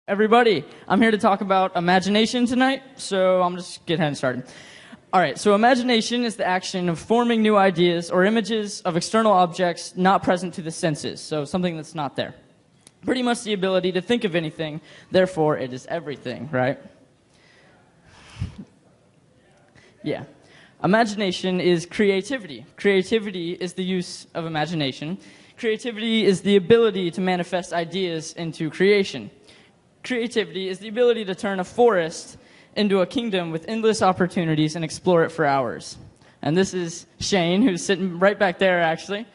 Everybody, I'm here to talk about imagination tonight, so I'm just getting started. All right, so imagination is the action of forming new ideas or images of external objects not present to the senses, so something that's not there. Pretty much the ability to think of anything, therefore it is everything, right? Yeah. Imagination is creativity. Creativity is the use of imagination. Creativity is the ability to manifest ideas into creation. Creativity is the ability to turn a forest into a kingdom with endless opportunities and explore it for hours. And this is Shane, who's sitting right back there, actually,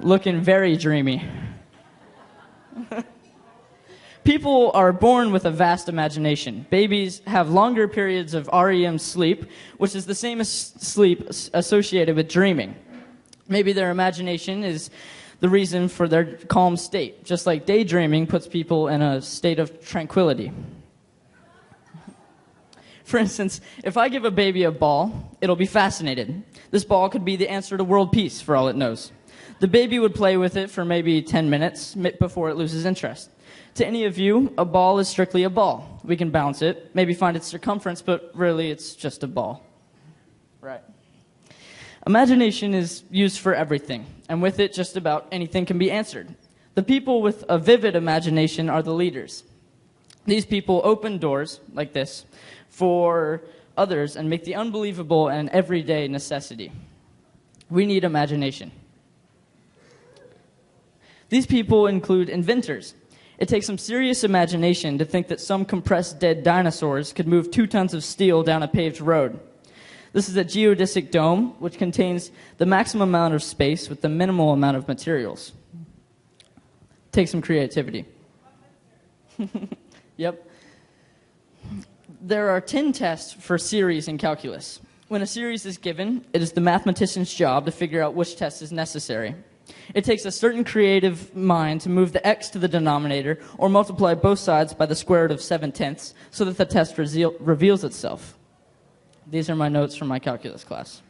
looking very dreamy. People are born with a vast imagination. Babies have longer periods of REM sleep, which is the same as sleep associated with dreaming. Maybe their imagination is the reason for their calm state, just like daydreaming puts people in a state of tranquility. For instance, if I give a baby a ball, it'll be fascinated. This ball could be the answer to world peace, for all it knows. The baby would play with it for maybe 10 minutes before it loses interest. To any of you, a ball is strictly a ball. We can bounce it, maybe find its circumference, but really it's just a ball. Right. Imagination is used for everything, and with it, just about anything can be answered. The people with a vivid imagination are the leaders. These people open doors, like this, for others and make the unbelievable an everyday necessity. We need imagination. These people include inventors. It takes some serious imagination to think that some compressed dead dinosaurs could move 2 tons of steel down a paved road. This is a geodesic dome, which contains the maximum amount of space with the minimal amount of materials. Take some creativity. Yep. There are 10 tests for series in calculus. When a series is given, it is the mathematician's job to figure out which test is necessary. It takes a certain creative mind to move the x to the denominator or multiply both sides by the square root of 7/10 so that the test reveals itself. These are my notes from my calculus class.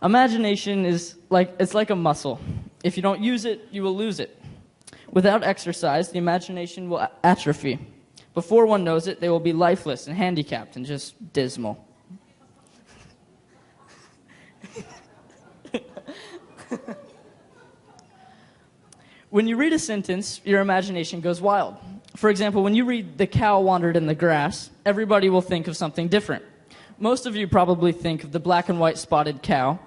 Imagination is like a muscle. If you don't use it, you will lose it. Without exercise, the imagination will atrophy. Before one knows it, they will be lifeless and handicapped and just dismal. When you read a sentence, your imagination goes wild. For example, when you read "The cow wandered in the grass," everybody will think of something different. Most of you probably think of the black and white spotted cow,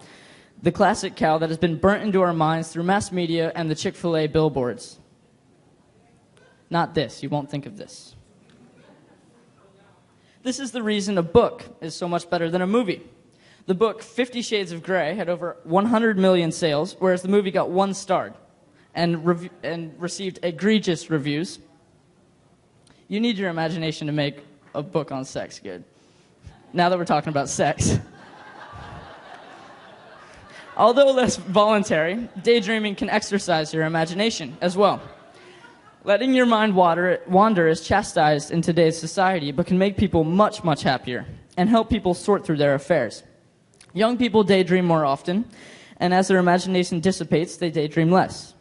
the classic cow that has been burnt into our minds through mass media and the Chick-fil-A billboards. Not this. You won't think of this. This is the reason a book is so much better than a movie. The book 50 Shades of Grey had over 100 million sales, whereas the movie got 1 star and received egregious reviews. You need your imagination to make a book on sex good. Now that we're talking about sex. Although less voluntary, daydreaming can exercise your imagination as well. Letting your mind wander is chastised in today's society, but can make people much, much happier and help people sort through their affairs. Young people daydream more often, and as their imagination dissipates, they daydream less.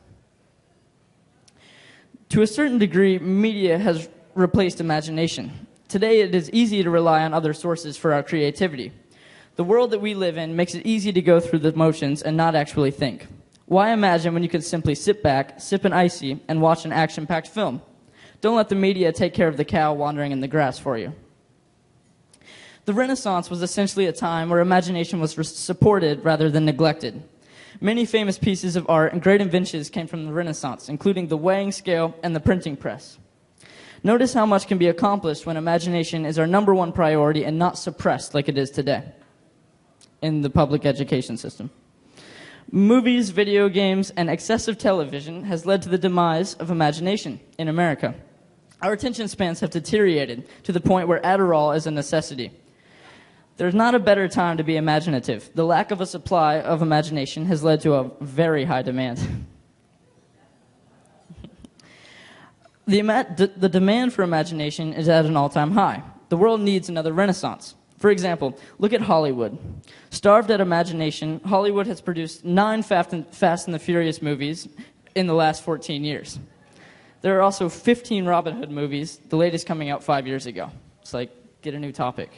To a certain degree, media has replaced imagination. Today, it is easy to rely on other sources for our creativity. The world that we live in makes it easy to go through the motions and not actually think. Why imagine when you could simply sit back, sip an icy, and watch an action-packed film? Don't let the media take care of the cow wandering in the grass for you. The Renaissance was essentially a time where imagination was supported rather than neglected. Many famous pieces of art and great inventions came from the Renaissance, including the weighing scale and the printing press. Notice how much can be accomplished when imagination is our number one priority and not suppressed like it is today in the public education system. Movies, video games, and excessive television has led to the demise of imagination in America. Our attention spans have deteriorated to the point where Adderall is a necessity. There's not a better time to be imaginative. The lack of a supply of imagination has led to a very high demand. The demand for imagination is at an all-time high. The world needs another renaissance. For example, look at Hollywood. Starved at imagination, Hollywood has produced 9 Fast and the Furious movies in the last 14 years. There are also 15 Robin Hood movies, the latest coming out 5 years ago. It's like, get a new topic.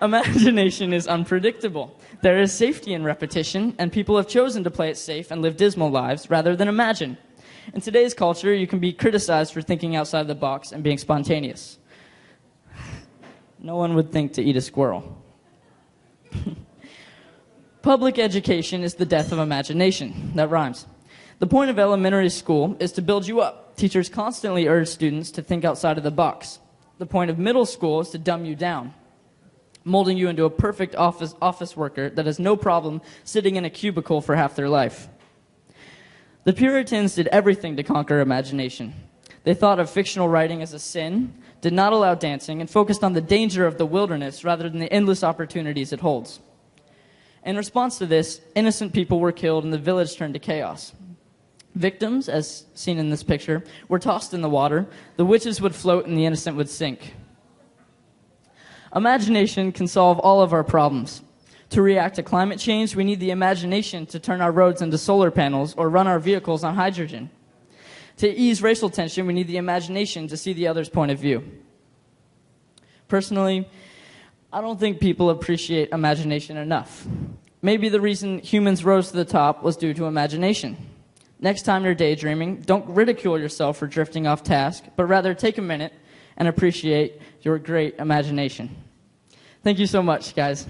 Imagination is unpredictable. There is safety in repetition, and people have chosen to play it safe and live dismal lives rather than imagine. In today's culture, you can be criticized for thinking outside the box and being spontaneous. No one would think to eat a squirrel. Public education is the death of imagination. That rhymes. The point of elementary school is to build you up. Teachers constantly urge students to think outside of the box. The point of middle school is to dumb you down, molding you into a perfect office worker that has no problem sitting in a cubicle for half their life. The Puritans did everything to conquer imagination. They thought of fictional writing as a sin, did not allow dancing, and focused on the danger of the wilderness rather than the endless opportunities it holds. In response to this, innocent people were killed and the village turned to chaos. Victims, as seen in this picture, were tossed in the water, the witches would float and the innocent would sink. Imagination can solve all of our problems. To react to climate change, we need the imagination to turn our roads into solar panels or run our vehicles on hydrogen. To ease racial tension, we need the imagination to see the other's point of view. Personally, I don't think people appreciate imagination enough. Maybe the reason humans rose to the top was due to imagination. Next time you're daydreaming, don't ridicule yourself for drifting off task, but rather take a minute and appreciate your great imagination. Thank you so much, guys.